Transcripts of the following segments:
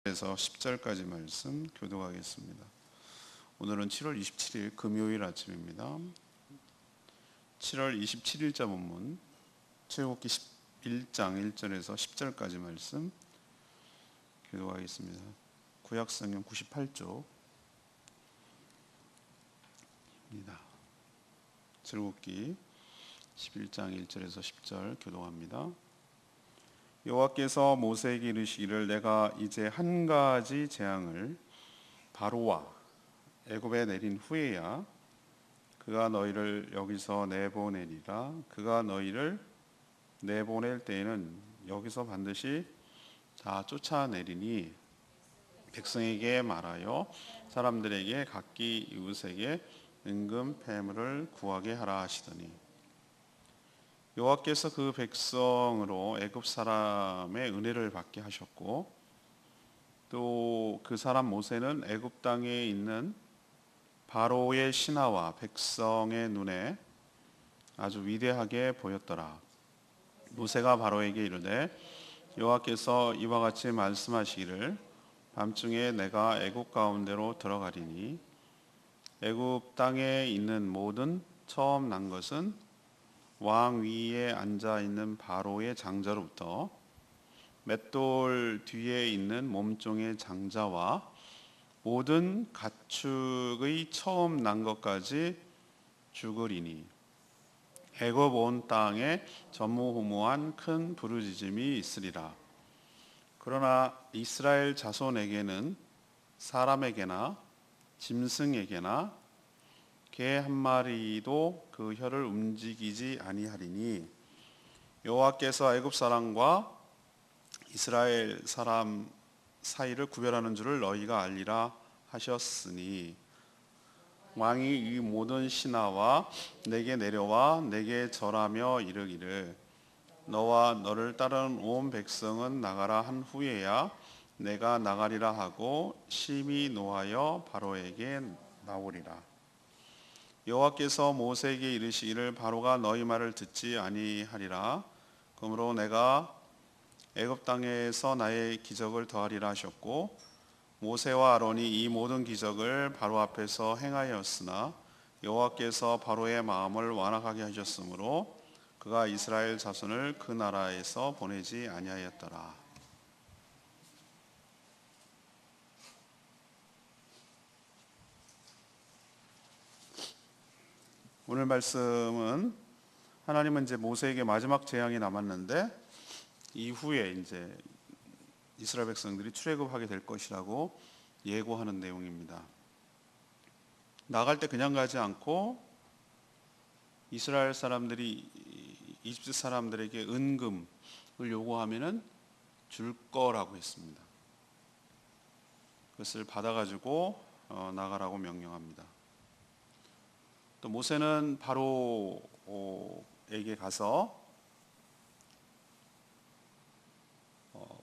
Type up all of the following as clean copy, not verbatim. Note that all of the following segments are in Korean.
에서 10절까지 말씀 교독하겠습니다. 오늘은 7월 27일 금요일 아침입니다. 7월 27일자 본문 출애굽기 11장 1절에서 10절까지 말씀 교독하겠습니다. 구약성경 98쪽입니다. 출애굽기 11장 1절에서 10절 교독합니다. 여호와께서 모세에게 이르시기를 내가 이제 한 가지 재앙을 바로와 애굽에 내린 후에야 그가 너희를 여기서 내보내리라. 그가 너희를 내보낼 때에는 여기서 반드시 다 쫓아내리니 백성에게 말하여 사람들에게 각기 이웃에게 은금 패물을 구하게 하라 하시더니 여호와께서 그 백성으로 애굽 사람의 은혜를 받게 하셨고 또 그 사람 모세는 애굽 땅에 있는 바로의 신하와 백성의 눈에 아주 위대하게 보였더라. 모세가 바로에게 이르되 여호와께서 이와 같이 말씀하시기를 밤중에 내가 애굽 가운데로 들어가리니 애굽 땅에 있는 모든 처음 난 것은 왕 위에 앉아 있는 바로의 장자로부터 맷돌 뒤에 있는 몸종의 장자와 모든 가축의 처음 난 것까지 죽으리니 애굽 온 땅에 전무후무한 큰 부르짖음이 있으리라. 그러나 이스라엘 자손에게는 사람에게나 짐승에게나 개 한 마리도 그 혀를 움직이지 아니하리니 여호와께서 애굽 사람과 이스라엘 사람 사이를 구별하는 줄을 너희가 알리라 하셨으니 왕이 이 모든 신하와 내게 내려와 내게 절하며 이르기를 너와 너를 따르는 온 백성은 나가라 한 후에야 내가 나가리라 하고 심히 노하여 바로에게 나오리라. 여호와께서 모세에게 이르시기를 바로가 너희 말을 듣지 아니하리라. 그러므로 내가 애굽 땅에서 나의 기적을 더하리라 하셨고 모세와 아론이 이 모든 기적을 바로 앞에서 행하였으나 여호와께서 바로의 마음을 완악하게 하셨으므로 그가 이스라엘 자손을 그 나라에서 보내지 아니하였더라. 오늘 말씀은 하나님은 이제 모세에게 마지막 재앙이 남았는데 이후에 이제 이스라엘 백성들이 출애굽하게 될 것이라고 예고하는 내용입니다. 나갈 때 그냥 가지 않고 이스라엘 사람들이 이집트 사람들에게 은금을 요구하면은 줄 거라고 했습니다. 그것을 받아가지고 나가라고 명령합니다. 또 모세는 바로에게 가서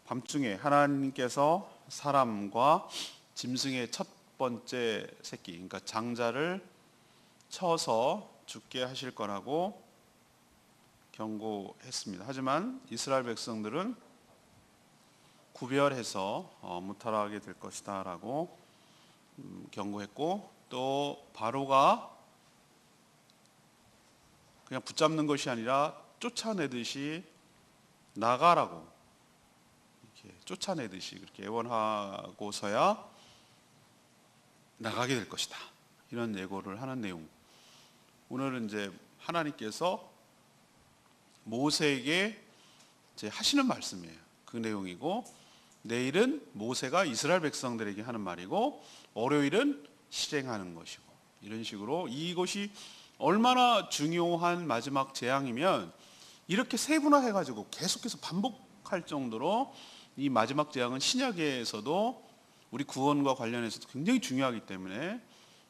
밤중에 하나님께서 사람과 짐승의 첫 번째 새끼, 그러니까 장자를 쳐서 죽게 하실 거라고 경고했습니다. 하지만 이스라엘 백성들은 구별해서 무탈하게 될 것이다라고 경고했고 또 바로가 그냥 붙잡는 것이 아니라 쫓아내듯이 나가라고 이렇게 쫓아내듯이 그렇게 애원하고서야 나가게 될 것이다. 이런 예고를 하는 내용. 오늘은 이제 하나님께서 모세에게 이제 하시는 말씀이에요. 그 내용이고 내일은 모세가 이스라엘 백성들에게 하는 말이고 월요일은 실행하는 것이고 이런 식으로 이것이 얼마나 중요한 마지막 재앙이면 이렇게 세분화해가지고 계속해서 반복할 정도로 이 마지막 재앙은 신약에서도 우리 구원과 관련해서도 굉장히 중요하기 때문에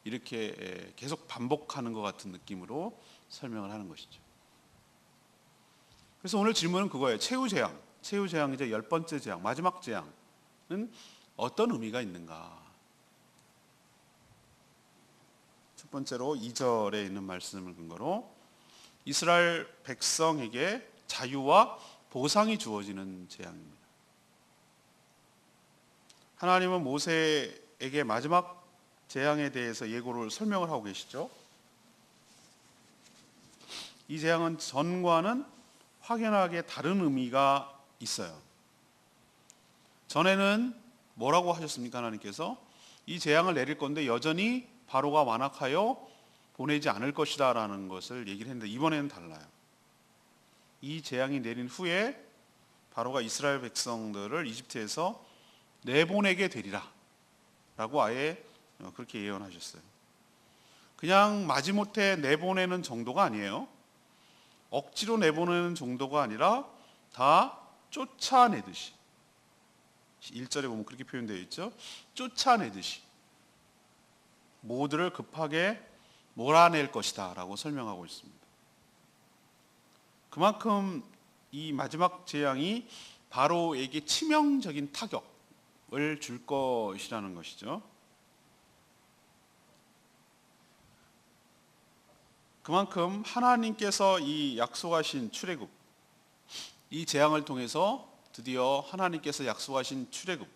이렇게 계속 반복하는 것 같은 느낌으로 설명을 하는 것이죠. 그래서 오늘 질문은 그거예요. 최후재앙 이제 10번째 재앙, 마지막 재앙은 어떤 의미가 있는가? 첫 번째로 2절에 있는 말씀을 근거로 이스라엘 백성에게 자유와 보상이 주어지는 재앙입니다. 하나님은 모세에게 마지막 재앙에 대해서 예고를 설명을 하고 계시죠. 이 재앙은 전과는 확연하게 다른 의미가 있어요. 전에는 뭐라고 하셨습니까? 하나님께서 이 재앙을 내릴 건데 여전히 바로가 완악하여 보내지 않을 것이다 라는 것을 얘기를 했는데, 이번에는 달라요. 이 재앙이 내린 후에 바로가 이스라엘 백성들을 이집트에서 내보내게 되리라 라고 아예 그렇게 예언하셨어요. 그냥 마지못해 내보내는 정도가 아니에요. 억지로 내보내는 정도가 아니라 다 쫓아내듯이, 1절에 보면 그렇게 표현되어 있죠. 쫓아내듯이 모두를 급하게 몰아낼 것이다 라고 설명하고 있습니다. 그만큼 이 마지막 재앙이 바로에게 치명적인 타격을 줄 것이라는 것이죠. 그만큼 하나님께서 이 약속하신 출애굽, 이 재앙을 통해서 드디어 하나님께서 약속하신 출애굽,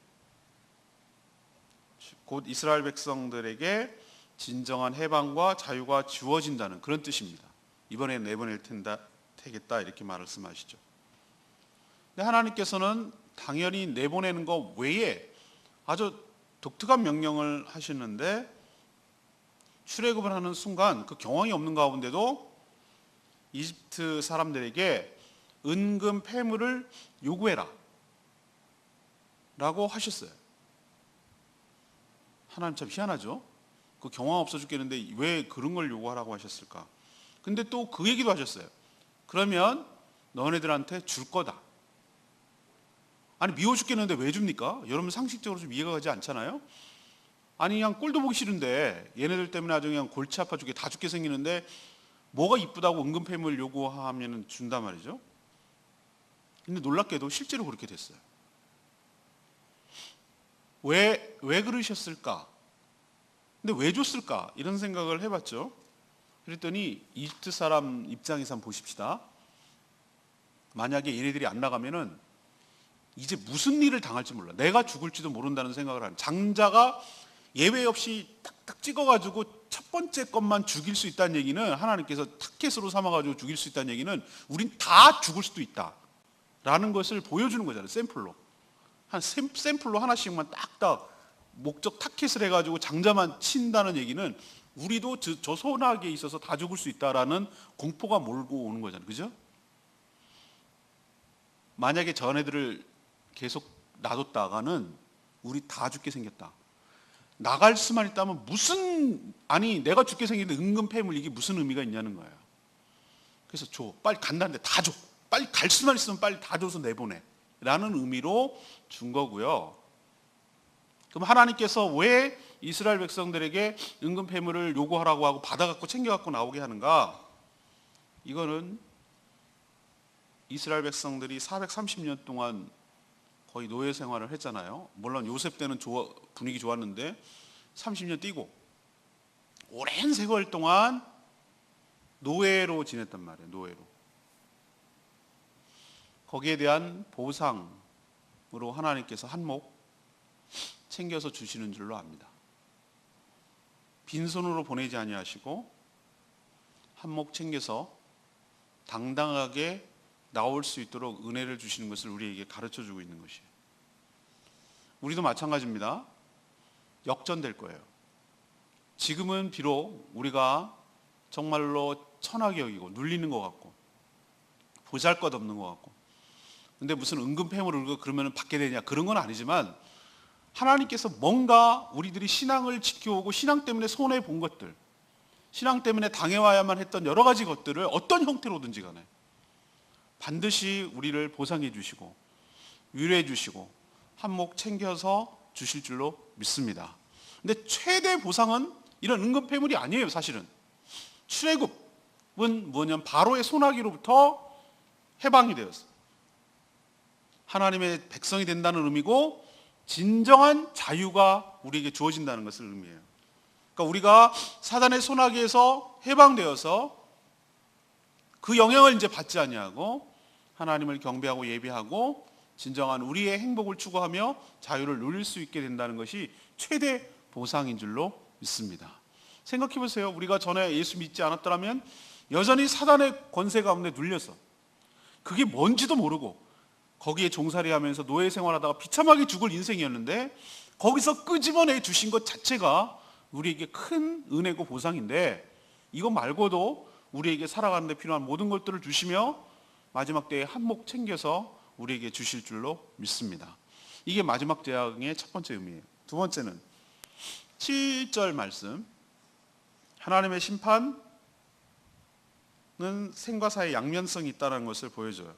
곧 이스라엘 백성들에게 진정한 해방과 자유가 주어진다는 그런 뜻입니다. 이번에 내보낼 테겠다 이렇게 말씀하시죠. 근데 하나님께서는 당연히 내보내는 것 외에 아주 독특한 명령을 하시는데, 출애굽을 하는 순간 그 경황이 없는 가운데도 이집트 사람들에게 은금 폐물을 요구해라 라고 하셨어요. 하나님 참 희한하죠. 그 경황 없어 죽겠는데 왜 그런 걸 요구하라고 하셨을까? 근데 또 그 얘기도 하셨어요. 그러면 너네들한테 줄 거다. 아니 미워 죽겠는데 왜 줍니까? 여러분 상식적으로 좀 이해가 가지 않잖아요. 아니 그냥 꼴도 보기 싫은데 얘네들 때문에 아주 그냥 골치 아파 죽게 다 죽게 생기는데 뭐가 이쁘다고 은근폐물 요구하면 준단 말이죠. 근데 놀랍게도 실제로 그렇게 됐어요. 왜 그러셨을까? 근데 왜 줬을까? 이런 생각을 해봤죠. 그랬더니 이집트 사람 입장에서 한번 보십시다. 만약에 얘네들이 안 나가면은 이제 무슨 일을 당할지 몰라. 내가 죽을지도 모른다는 생각을 하는, 장자가 예외 없이 탁탁 찍어가지고 첫 번째 것만 죽일 수 있다는 얘기는, 하나님께서 타켓으로 삼아가지고 죽일 수 있다는 얘기는 우린 다 죽을 수도 있다 라는 것을 보여주는 거잖아요. 샘플로 샘플로 하나씩만 딱딱 목적 타켓을 해가지고 장자만 친다는 얘기는 우리도 저 소나기에 있어서 다 죽을 수 있다라는 공포가 몰고 오는 거잖아요. 그죠? 만약에 전애들을 계속 놔뒀다가는 우리 다 죽게 생겼다. 나갈 수만 있다면 아니 내가 죽게 생겼는데 은근폐물 이게 무슨 의미가 있냐는 거예요. 그래서 줘. 빨리 간다는데 다 줘. 빨리 갈 수만 있으면 빨리 다 줘서 내보내 라는 의미로 준 거고요. 그럼 하나님께서 왜 이스라엘 백성들에게 은근폐물을 요구하라고 하고 받아갖고 챙겨갖고 나오게 하는가? 이거는 이스라엘 백성들이 430년 동안 거의 노예 생활을 했잖아요. 물론 요셉 때는 분위기 좋았는데 30년 뛰고 오랜 세월 동안 노예로 지냈단 말이에요. 노예로. 거기에 대한 보상으로 하나님께서 한몫 챙겨서 주시는 줄로 압니다. 빈손으로 보내지 아니하시고 한몫 챙겨서 당당하게 나올 수 있도록 은혜를 주시는 것을 우리에게 가르쳐 주고 있는 것이에요. 우리도 마찬가지입니다. 역전될 거예요. 지금은 비록 우리가 정말로 천하게 여기고 눌리는 것 같고 보잘것없는 것 같고, 근데 무슨 은근폐물을 울고 그러면 받게 되냐, 그런 건 아니지만 하나님께서 뭔가 우리들이 신앙을 지켜오고 신앙 때문에 손해본 것들, 신앙 때문에 당해와야만 했던 여러 가지 것들을 어떤 형태로든지 간에 반드시 우리를 보상해 주시고 위로해 주시고 한몫 챙겨서 주실 줄로 믿습니다. 근데 최대 보상은 이런 은근폐물이 아니에요. 사실은 출애굽은 뭐냐면 바로의 손아귀로부터 해방이 되었어요. 하나님의 백성이 된다는 의미고 진정한 자유가 우리에게 주어진다는 것을 의미해요. 그러니까 우리가 사단의 손아귀에서 해방되어서 그 영향을 이제 받지 아니하고 하나님을 경배하고 예배하고 진정한 우리의 행복을 추구하며 자유를 누릴 수 있게 된다는 것이 최대 보상인 줄로 믿습니다. 생각해 보세요. 우리가 전에 예수 믿지 않았더라면 여전히 사단의 권세 가운데 눌려서 그게 뭔지도 모르고 거기에 종살이 하면서 노예 생활하다가 비참하게 죽을 인생이었는데 거기서 끄집어내 주신 것 자체가 우리에게 큰 은혜고 보상인데 이거 말고도 우리에게 살아가는 데 필요한 모든 것들을 주시며 마지막 때에 한몫 챙겨서 우리에게 주실 줄로 믿습니다. 이게 마지막 재앙의 첫 번째 의미예요. 두 번째는 7절 말씀, 하나님의 심판은 생과 사의 양면성이 있다는 것을 보여줘요.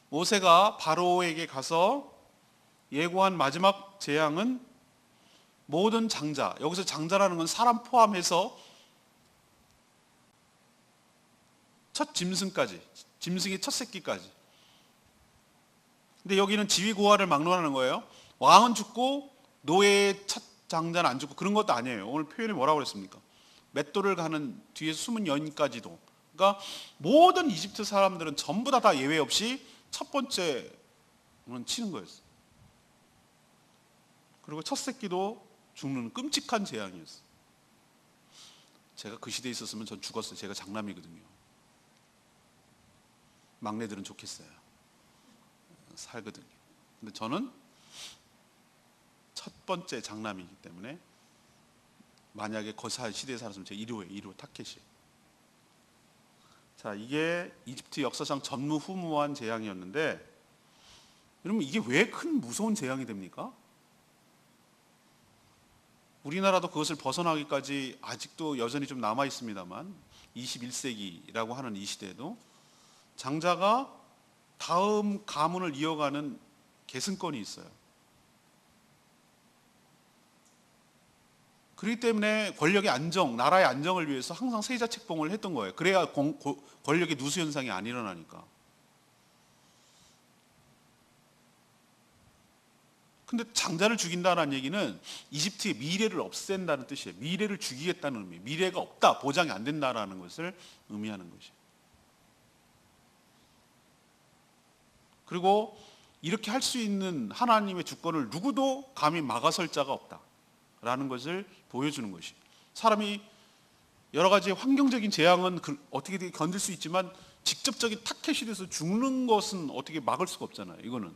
모세가 바로에게 가서 예고한 마지막 재앙은 모든 장자, 여기서 장자라는 건 사람 포함해서 첫 짐승까지, 짐승의 첫 새끼까지. 근데 여기는 지위고하를 막론하는 거예요. 왕은 죽고 노예의 첫 장자는 안 죽고 그런 것도 아니에요. 오늘 표현이 뭐라고 그랬습니까? 맷돌을 가는 뒤에 숨은 여인까지도. 그러니까 모든 이집트 사람들은 전부 다 예외 없이 첫 번째는 치는 거였어요. 그리고 첫 새끼도 죽는 끔찍한 재앙이었어요. 제가 그 시대에 있었으면 전 죽었어요. 제가 장남이거든요. 막내들은 좋겠어요. 살거든요. 근데 저는 첫 번째 장남이기 때문에 만약에 거사 시대에 살았으면 제 1호 타켓이에요. 자, 이게 이집트 역사상 전무후무한 재앙이었는데 여러분 이게 왜 큰 무서운 재앙이 됩니까? 우리나라도 그것을 벗어나기까지 아직도 여전히 좀 남아 있습니다만 21세기라고 하는 이 시대에도 장자가 다음 가문을 이어가는 계승권이 있어요. 그렇기 때문에 권력의 안정, 나라의 안정을 위해서 항상 세자 책봉을 했던 거예요. 그래야 권력의 누수 현상이 안 일어나니까. 근데 장자를 죽인다는 얘기는 이집트의 미래를 없앤다는 뜻이에요. 미래를 죽이겠다는 의미. 미래가 없다, 보장이 안 된다라는 것을 의미하는 것이에요. 그리고 이렇게 할 수 있는 하나님의 주권을 누구도 감히 막아설 자가 없다라는 것을 보여주는 것이. 사람이 여러 가지 환경적인 재앙은 어떻게든 견딜 수 있지만 직접적인 타켓이 돼서 죽는 것은 어떻게 막을 수가 없잖아요. 이거는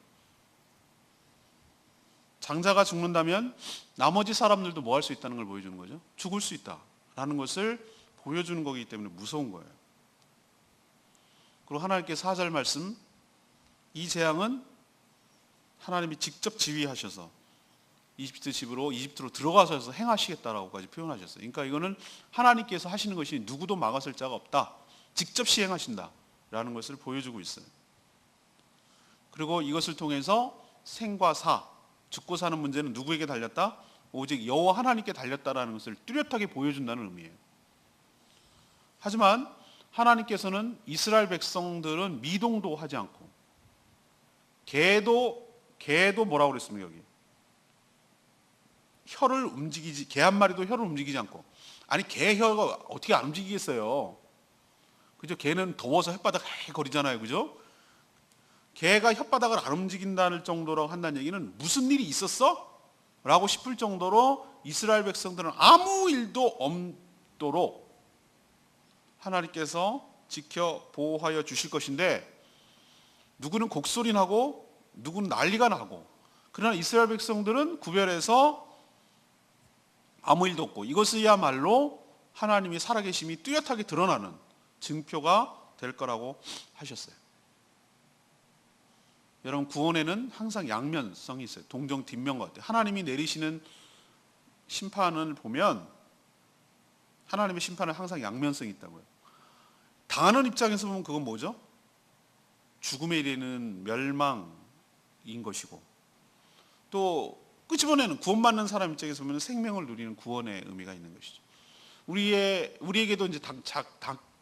장자가 죽는다면 나머지 사람들도 뭐 할 수 있다는 걸 보여주는 거죠. 죽을 수 있다라는 것을 보여주는 거기 때문에 무서운 거예요. 그리고 하나님께 4절 말씀, 이 재앙은 하나님이 직접 지휘하셔서 이집트로 들어가셔서 행하시겠다라고까지 표현하셨어요. 그러니까 이거는 하나님께서 하시는 것이 누구도 막아설 자가 없다. 직접 시행하신다라는 것을 보여주고 있어요. 그리고 이것을 통해서 생과 사, 죽고 사는 문제는 누구에게 달렸다? 오직 여호와 하나님께 달렸다라는 것을 뚜렷하게 보여준다는 의미예요. 하지만 하나님께서는 이스라엘 백성들은 미동도 하지 않고 개도 뭐라고 그랬습니까? 여기 개 한 마리도 혀를 움직이지 않고. 아니 개 혀가 어떻게 안 움직이겠어요? 그죠? 개는 더워서 혓바닥 거리잖아요. 그죠? 개가 혓바닥을 안 움직인다는 정도로 한다는 얘기는 무슨 일이 있었어? 라고 싶을 정도로 이스라엘 백성들은 아무 일도 없도록 하나님께서 지켜 보호하여 주실 것인데 누구는 곡소리 나고 누구는 난리가 나고, 그러나 이스라엘 백성들은 구별해서 아무 일도 없고, 이것이야말로 하나님이 살아계심이 뚜렷하게 드러나는 증표가 될 거라고 하셨어요. 여러분 구원에는 항상 양면성이 있어요. 동정 뒷면과 같아요. 하나님이 내리시는 심판을 보면 하나님의 심판은 항상 양면성이 있다고요. 당하는 입장에서 보면 그건 뭐죠? 죽음에 이르는 멸망인 것이고, 또 끄집어내는 구원받는 사람 입장에서 보면 생명을 누리는 구원의 의미가 있는 것이죠. 우리에게도 이제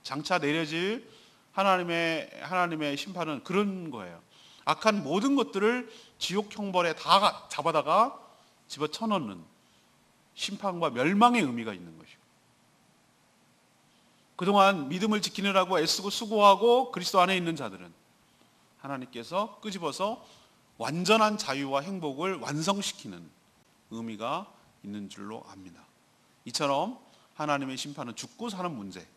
장차 내려질 하나님의 심판은 그런 거예요. 악한 모든 것들을 지옥 형벌에 다 잡아다가 집어쳐넣는 심판과 멸망의 의미가 있는 것이고, 그동안 믿음을 지키느라고 애쓰고 수고하고 그리스도 안에 있는 자들은 하나님께서 끄집어서 완전한 자유와 행복을 완성시키는 의미가 있는 줄로 압니다. 이처럼 하나님의 심판은 죽고 사는 문제,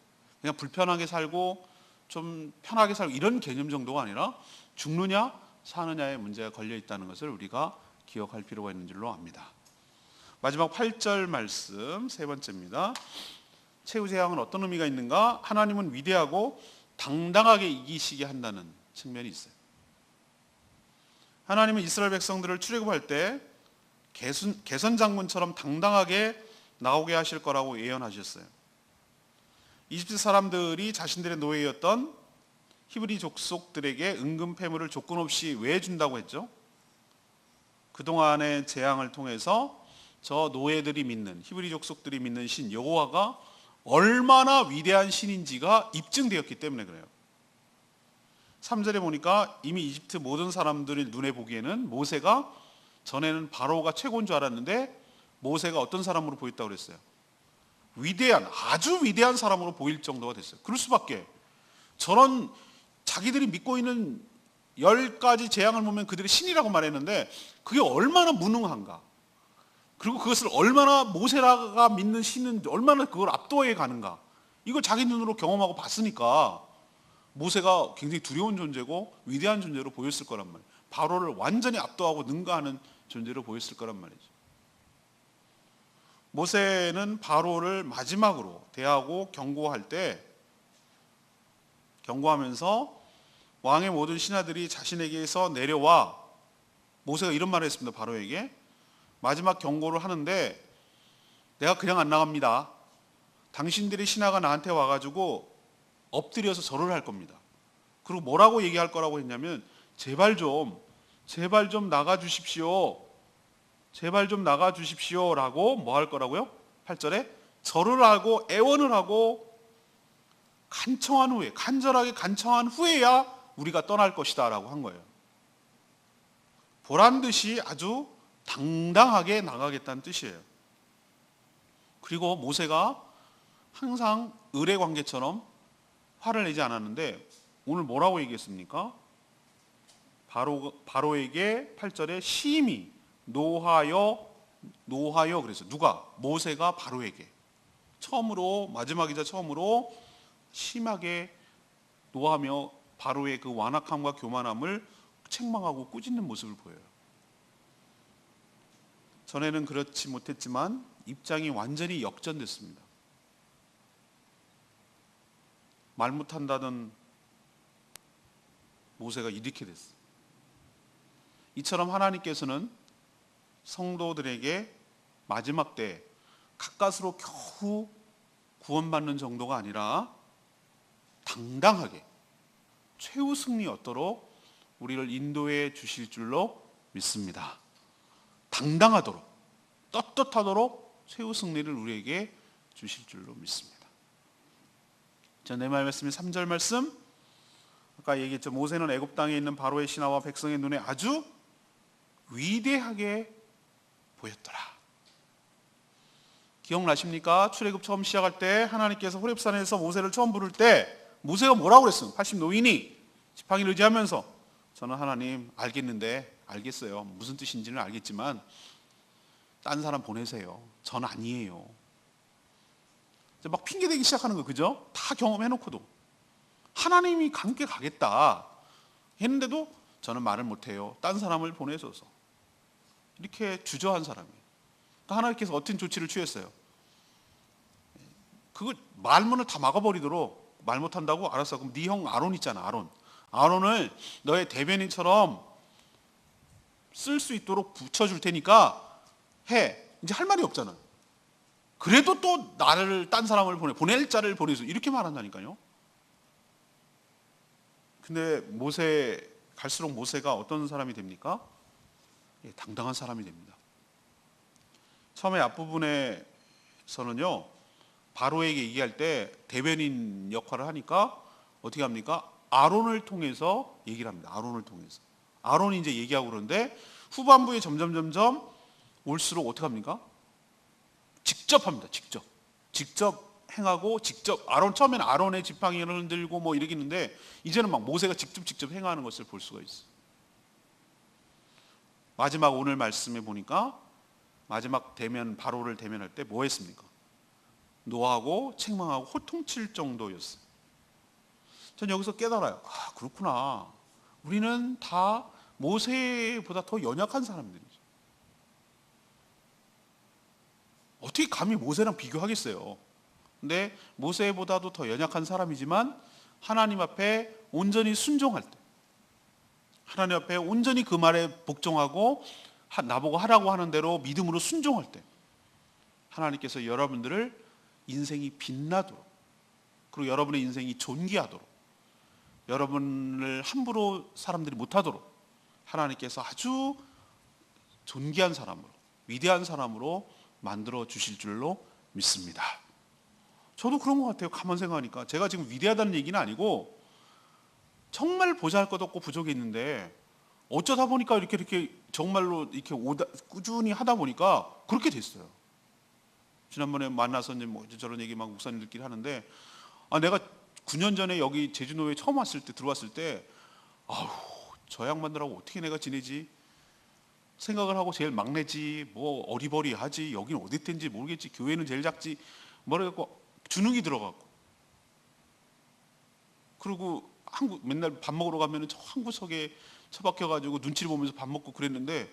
그냥 불편하게 살고 좀 편하게 살고 이런 개념 정도가 아니라 죽느냐 사느냐의 문제가 걸려 있다는 것을 우리가 기억할 필요가 있는 줄로 압니다. 마지막 8절 말씀 세 번째입니다. 최후 재앙은 어떤 의미가 있는가? 하나님은 위대하고 당당하게 이기시게 한다는 측면이 있어요. 하나님은 이스라엘 백성들을 출애굽할 때 개선 장군처럼 당당하게 나오게 하실 거라고 예언하셨어요. 이집트 사람들이 자신들의 노예였던 히브리 족속들에게 은금 패물을 조건 없이 왜 준다고 했죠? 그동안의 재앙을 통해서 저 노예들이 믿는, 히브리 족속들이 믿는 신 여호와가 얼마나 위대한 신인지가 입증되었기 때문에 그래요. 3절에 보니까 이미 이집트 모든 사람들의 눈에 보기에는 모세가 전에는 바로가 최고인 줄 알았는데 모세가 어떤 사람으로 보였다고 그랬어요? 위대한, 아주 위대한 사람으로 보일 정도가 됐어요. 그럴 수밖에. 저런 자기들이 믿고 있는 10가지 재앙을 보면 그들이 신이라고 말했는데 그게 얼마나 무능한가. 그리고 그것을 얼마나 모세가 믿는 신은 얼마나 그걸 압도해 가는가. 이걸 자기 눈으로 경험하고 봤으니까 모세가 굉장히 두려운 존재고 위대한 존재로 보였을 거란 말이에요. 바로를 완전히 압도하고 능가하는 존재로 보였을 거란 말이죠. 모세는 바로를 마지막으로 대하고 경고할 때 경고하면서 왕의 모든 신하들이 자신에게서 내려와 모세가 이런 말을 했습니다. 바로에게 마지막 경고를 하는데 내가 그냥 안 나갑니다. 당신들의 신하가 나한테 와가지고 엎드려서 절을 할 겁니다. 그리고 뭐라고 얘기할 거라고 했냐면 제발 좀 나가 주십시오. 제발 좀 나가 주십시오라고 뭐 할 거라고요? 8절에 절을 하고 애원을 하고 간청한 후에 간절하게 간청한 후에야 우리가 떠날 것이다 라고 한 거예요. 보란 듯이 아주 당당하게 나가겠다는 뜻이에요. 그리고 모세가 항상 의뢰 관계처럼 화를 내지 않았는데 오늘 뭐라고 얘기했습니까? 바로에게 8절에 심히 노하여 그래서 누가? 모세가 바로에게 처음으로 마지막이자 처음으로 심하게 노하며 바로의 그 완악함과 교만함을 책망하고 꾸짖는 모습을 보여요. 전에는 그렇지 못했지만 입장이 완전히 역전됐습니다. 말 못한다던 모세가 이렇게 됐어요. 이처럼 하나님께서는 성도들에게 마지막 때 가까스로 겨우 구원받는 정도가 아니라 당당하게 최후 승리 얻도록 우리를 인도해 주실 줄로 믿습니다. 당당하도록 떳떳하도록 최후 승리를 우리에게 주실 줄로 믿습니다. 자, 내 말씀이 3절 말씀 아까 얘기했죠. 모세는 애굽 땅에 있는 바로의 신하와 백성의 눈에 아주 위대하게 보였더라. 기억나십니까? 출애굽 처음 시작할 때 하나님께서 호렙산에서 모세를 처음 부를 때 모세가 뭐라고 그랬어요? 80 노인이 지팡이를 의지하면서 저는 하나님 알겠어요. 무슨 뜻인지는 알겠지만 딴 사람 보내세요. 전 아니에요. 이제 막 핑계대기 시작하는 거 그죠? 다 경험해놓고도 하나님이 함께 가겠다 했는데도 저는 말을 못해요. 딴 사람을 보내줘서 이렇게 주저한 사람이에요. 그러니까 하나님께서 어떤 조치를 취했어요? 그거 말문을 다 막아버리도록 말 못한다고? 알았어. 그럼 네 형 아론 있잖아. 아론을 너의 대변인처럼 쓸 수 있도록 붙여줄 테니까 해. 이제 할 말이 없잖아. 그래도 또 나를 딴 사람을 보낼 자를 보내서 이렇게 말한다니까요. 근데 갈수록 모세가 어떤 사람이 됩니까? 당당한 사람이 됩니다. 처음에 앞부분에서는요 바로에게 얘기할 때 대변인 역할을 하니까 어떻게 합니까? 아론을 통해서 얘기를 합니다. 아론을 통해서. 아론이 이제 얘기하고 그러는데 후반부에 점점 올수록 어떻게 합니까? 직접 합니다. 직접 행하고 직접 처음에는 아론의 지팡이를 흔들고 뭐 이러겠는데 이제는 막 모세가 직접 행하는 것을 볼 수가 있어요. 마지막 오늘 말씀에 보니까 마지막 바로를 대면할 때 뭐 했습니까? 노하고 책망하고 호통칠 정도였어요. 전 여기서 깨달아요. 아, 그렇구나. 우리는 다 모세보다 더 연약한 사람들이죠. 어떻게 감히 모세랑 비교하겠어요? 근데 모세보다도 더 연약한 사람이지만 하나님 앞에 온전히 순종할 때, 하나님 앞에 온전히 그 말에 복종하고 나보고 하라고 하는 대로 믿음으로 순종할 때 하나님께서 여러분들을 인생이 빛나도록, 그리고 여러분의 인생이 존귀하도록, 여러분을 함부로 사람들이 못하도록 하나님께서 아주 존귀한 사람으로, 위대한 사람으로 만들어 주실 줄로 믿습니다. 저도 그런 것 같아요. 가만 생각하니까 제가 지금 위대하다는 얘기는 아니고 정말 보잘것없고 없고 부족이 있는데 어쩌다 보니까 이렇게 정말로 이렇게 꾸준히 하다 보니까 그렇게 됐어요. 지난번에 만나서 뭐 저런 얘기 막 목사님들끼리 하는데, 내가 9년 전에 여기 제주노에 처음 들어왔을 때 저 양반들하고 어떻게 내가 지내지 생각을 하고, 제일 막내지 뭐 어리버리하지, 여기는 어디 텐지 모르겠지, 교회는 제일 작지 뭐래갖고 주눅이 들어갔고, 그리고 맨날 밥 먹으러 가면은 저 한 구석에 처박혀가지고 눈치를 보면서 밥 먹고 그랬는데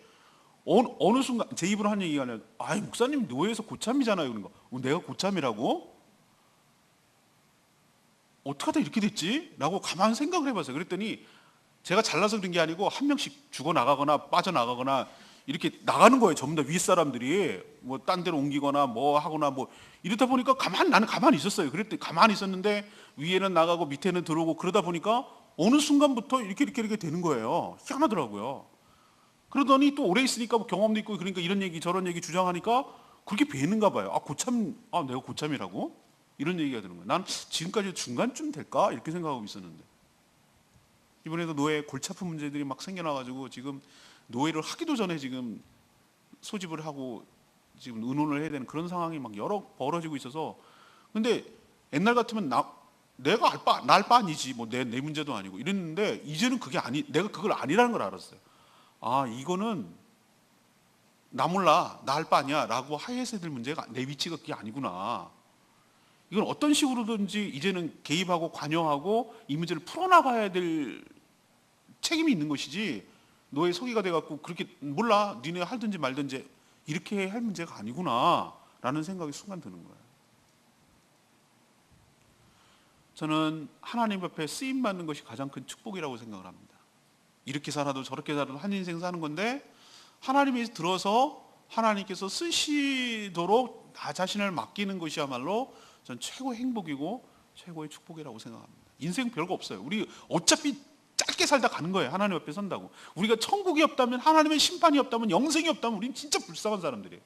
어느 순간 제 입으로 한 얘기가 아니라, 목사님 노예에서 고참이잖아요. 그런 거. 내가 고참이라고? 어떻게 하다 이렇게 됐지? 라고 가만히 생각을 해봤어요. 그랬더니 제가 잘나서 그런 게 아니고 한 명씩 죽어나가거나 빠져나가거나 이렇게 나가는 거예요. 전부 다 윗사람들이 뭐 딴 데로 옮기거나 뭐 하거나 뭐 이러다 보니까 나는 가만히 있었어요. 그랬더니 가만히 있었는데 위에는 나가고 밑에는 들어오고, 그러다 보니까 어느 순간부터 이렇게 되는 거예요. 희한하더라고요. 그러더니 또 오래 있으니까 뭐 경험도 있고, 그러니까 이런 얘기 저런 얘기 주장하니까 그렇게 배는가 봐요. 내가 고참이라고? 이런 얘기가 드는 거예요. 난 지금까지 중간쯤 될까? 이렇게 생각하고 있었는데 이번에도 노예 골치 아픈 문제들이 막 생겨나가지고 지금 노예를 하기도 전에 지금 소집을 하고 지금 의논을 해야 되는 그런 상황이 막 여러 벌어지고 있어서, 근데 옛날 같으면 내가 날 바 아니지, 뭐 내 문제도 아니고 이랬는데 이제는 내가 그걸 아니라는 걸 알았어요. 이거는 나 몰라, 나 할 바 아니야 라고 하해서 될 문제가, 내 위치가 그게 아니구나. 이건 어떤 식으로든지 이제는 개입하고 관여하고 이 문제를 풀어나가야 될 책임이 있는 것이지, 너의 서기가 돼갖고 그렇게 몰라, 니네 하든지 말든지 이렇게 할 문제가 아니구나 라는 생각이 순간 드는 거예요. 저는 하나님 앞에 쓰임받는 것이 가장 큰 축복이라고 생각을 합니다. 이렇게 살아도 저렇게 살아도 한 인생 사는 건데, 하나님이 들어서 하나님께서 쓰시도록 나 자신을 맡기는 것이야말로 전 최고의 행복이고 최고의 축복이라고 생각합니다. 인생 별거 없어요. 우리 어차피 짧게 살다 가는 거예요. 하나님 앞에 선다고. 우리가 천국이 없다면, 하나님의 심판이 없다면, 영생이 없다면 우리는 진짜 불쌍한 사람들이에요.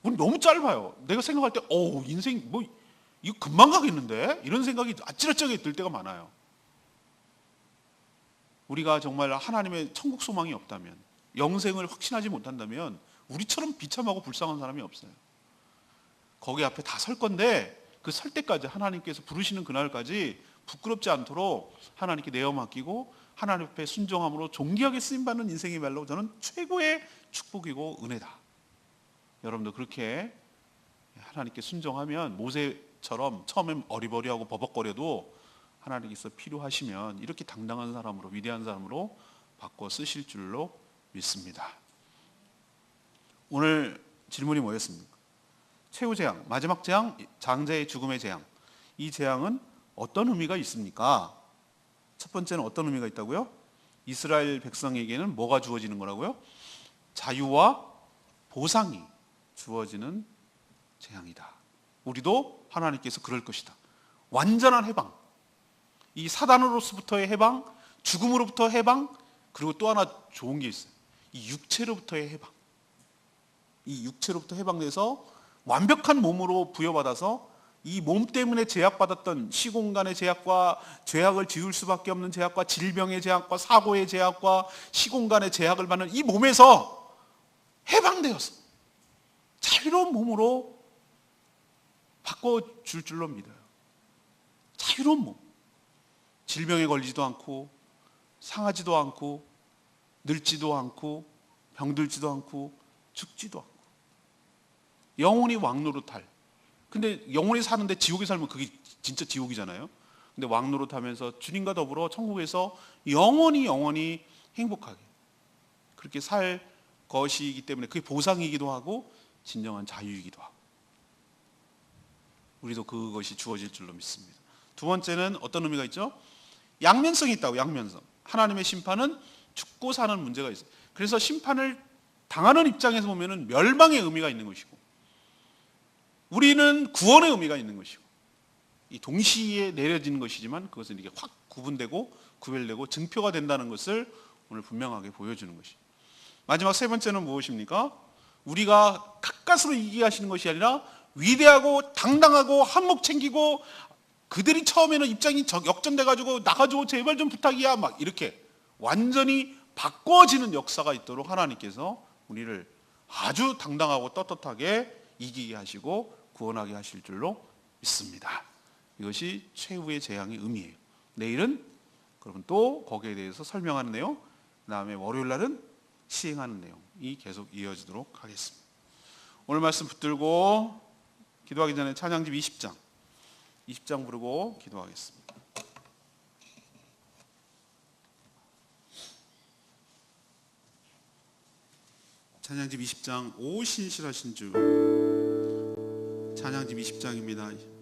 우리 너무 짧아요. 내가 생각할 때 인생 뭐 이거 금방 가겠는데? 이런 생각이 아찔아찔하게 들 때가 많아요. 우리가 정말 하나님의 천국 소망이 없다면, 영생을 확신하지 못한다면 우리처럼 비참하고 불쌍한 사람이 없어요. 거기 앞에 다 설 건데 그 설 때까지, 하나님께서 부르시는 그날까지 부끄럽지 않도록 하나님께 내어 맡기고 하나님 앞에 순종함으로 존귀하게 쓰임받는 인생이야말로 저는 최고의 축복이고 은혜다. 여러분도 그렇게 하나님께 순종하면, 모세처럼 처음엔 어리버리하고 버벅거려도 하나님께서 필요하시면 이렇게 당당한 사람으로, 위대한 사람으로 바꿔 쓰실 줄로 믿습니다. 오늘 질문이 뭐였습니까? 최후 재앙, 마지막 재앙, 장자의 죽음의 재앙. 이 재앙은 어떤 의미가 있습니까? 첫 번째는 어떤 의미가 있다고요? 이스라엘 백성에게는 뭐가 주어지는 거라고요? 자유와 보상이 주어지는 재앙이다. 우리도 하나님께서 그럴 것이다. 완전한 해방, 이 사단으로부터의 해방, 죽음으로부터 해방, 그리고 또 하나 좋은 게 있어요. 이 육체로부터의 해방. 이 육체로부터 해방돼서 완벽한 몸으로 부여받아서 이 몸 때문에 제약받았던 시공간의 제약과, 죄악을 지을 수밖에 없는 제약과, 질병의 제약과, 사고의 제약과, 시공간의 제약을 받는 이 몸에서 해방되어서 자유로운 몸으로 바꿔줄 줄로 믿어요. 자유로운 몸, 질병에 걸리지도 않고 상하지도 않고 늙지도 않고 병들지도 않고 죽지도 않고 영원히 왕노릇할. 근데 영원히 사는데 지옥에 살면 그게 진짜 지옥이잖아요. 근데 왕노릇하면서 주님과 더불어 천국에서 영원히 행복하게 그렇게 살 것이기 때문에 그게 보상이기도 하고 진정한 자유이기도 하고 우리도 그것이 주어질 줄로 믿습니다. 두 번째는 어떤 의미가 있죠? 양면성이 있다고. 양면성. 하나님의 심판은 죽고 사는 문제가 있어요. 그래서 심판을 당하는 입장에서 보면은 멸망의 의미가 있는 것이고 우리는 구원의 의미가 있는 것이고 이 동시에 내려지는 것이지만 그것은 이게 확 구분되고 구별되고 증표가 된다는 것을 오늘 분명하게 보여주는 것이. 마지막 세 번째는 무엇입니까? 우리가 가까스로 이기게 하시는 것이 아니라 위대하고 당당하고 한몫 챙기고 그들이 처음에는 입장이 역전돼가지고 나가줘 제발 좀 부탁이야 막 이렇게 완전히 바꿔지는 역사가 있도록 하나님께서 우리를 아주 당당하고 떳떳하게 이기게 하시고 구원하게 하실 줄로 믿습니다. 이것이 최후의 재앙의 의미예요. 내일은 그러면 또 거기에 대해서 설명하는 내용, 그 다음에 월요일 날은 시행하는 내용이 계속 이어지도록 하겠습니다. 오늘 말씀 붙들고 기도하기 전에 찬양집 20장 부르고 기도하겠습니다. 찬양집 20장 오 신실하신 주. 찬양집 20장입니다.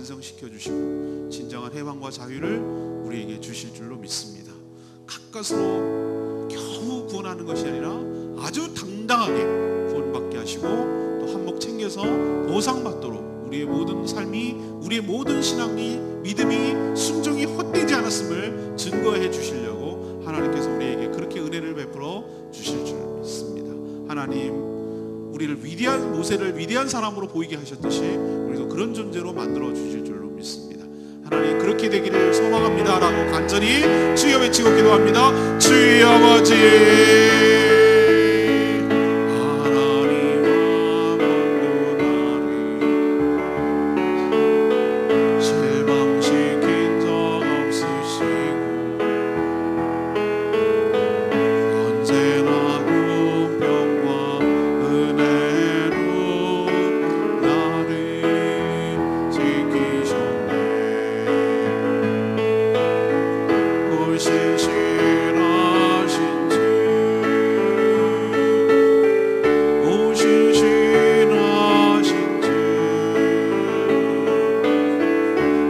완성시켜주시고 진정한 해방과 자유를 우리에게 주실 줄로 믿습니다. 가까스로 겨우 구원하는 것이 아니라 아주 당당하게 구원받게 하시고 또 한몫 챙겨서 보상받도록 우리의 모든 삶이, 우리의 모든 신앙이, 믿음이, 순종이 헛되지 않았음을 증거해 주시려고 하나님께서 우리에게 그렇게 은혜를 베풀어 주실 줄 믿습니다. 하나님, 우리를 위대한 모세를 위대한 사람으로 보이게 하셨듯이 우리도 그런 존재로 만들어 주실 줄로 믿습니다. 하나님 그렇게 되기를 소망합니다 라고 간절히 주여 외치고 기도합니다. 주여 아버지 하나님과 만나리 실망시킨 적 없으시고 언제나 공평과 은혜로 나를 지키셨네. 신실하신 주 신실하신 주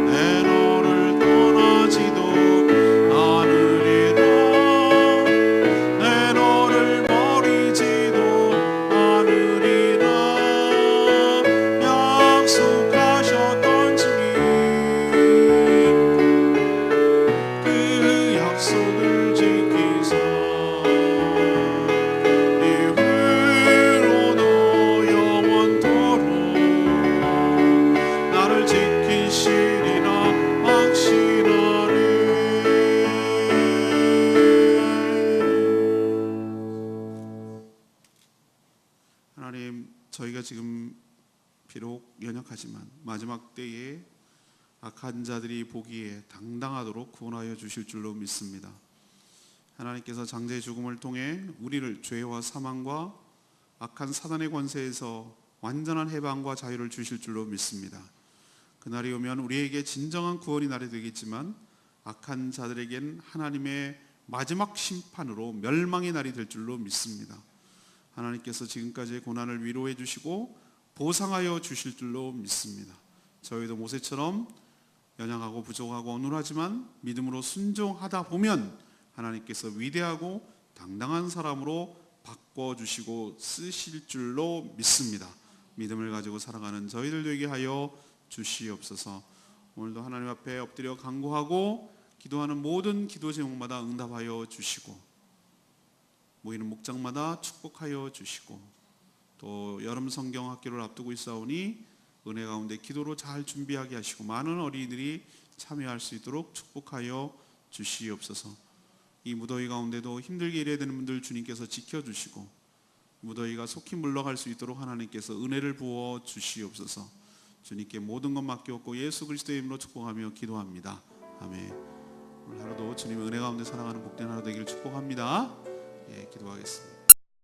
내 너를 떠나지도 않으리라 내 너를 버리지도 않으리라 약속하셨던 주님 그 약속을 지키사 이후로도 영원토록 나를 지키시리라 확신하리. 하나님 저희가 지금 비록 연약하지만 마지막 때에 악한 자들이 보기에 당당하도록 구원하여 주실 줄로 믿습니다. 하나님께서 장자의 죽음을 통해 우리를 죄와 사망과 악한 사단의 권세에서 완전한 해방과 자유를 주실 줄로 믿습니다. 그날이 오면 우리에게 진정한 구원이 날이 되겠지만 악한 자들에겐 하나님의 마지막 심판으로 멸망의 날이 될 줄로 믿습니다. 하나님께서 지금까지의 고난을 위로해 주시고 보상하여 주실 줄로 믿습니다. 저희도 모세처럼 연약하고 부족하고 어눌하지만 믿음으로 순종하다 보면 하나님께서 위대하고 당당한 사람으로 바꿔주시고 쓰실 줄로 믿습니다. 믿음을 가지고 살아가는 저희들 되게 하여 주시옵소서. 오늘도 하나님 앞에 엎드려 간구하고 기도하는 모든 기도 제목마다 응답하여 주시고 모이는 목장마다 축복하여 주시고 또 여름 성경 학교를 앞두고 있사오니 은혜 가운데 기도로 잘 준비하게 하시고 많은 어린이들이 참여할 수 있도록 축복하여 주시옵소서. 이 무더위 가운데도 힘들게 일해야 되는 분들 주님께서 지켜주시고 무더위가 속히 물러갈 수 있도록 하나님께서 은혜를 부어 주시옵소서. 주님께 모든 것 맡겼고 예수 그리스도의 이름으로 축복하며 기도합니다. 아멘. 오늘 하루도 주님의 은혜 가운데 살아가는 복된 하루 되기를 축복합니다. 기도하겠습니다.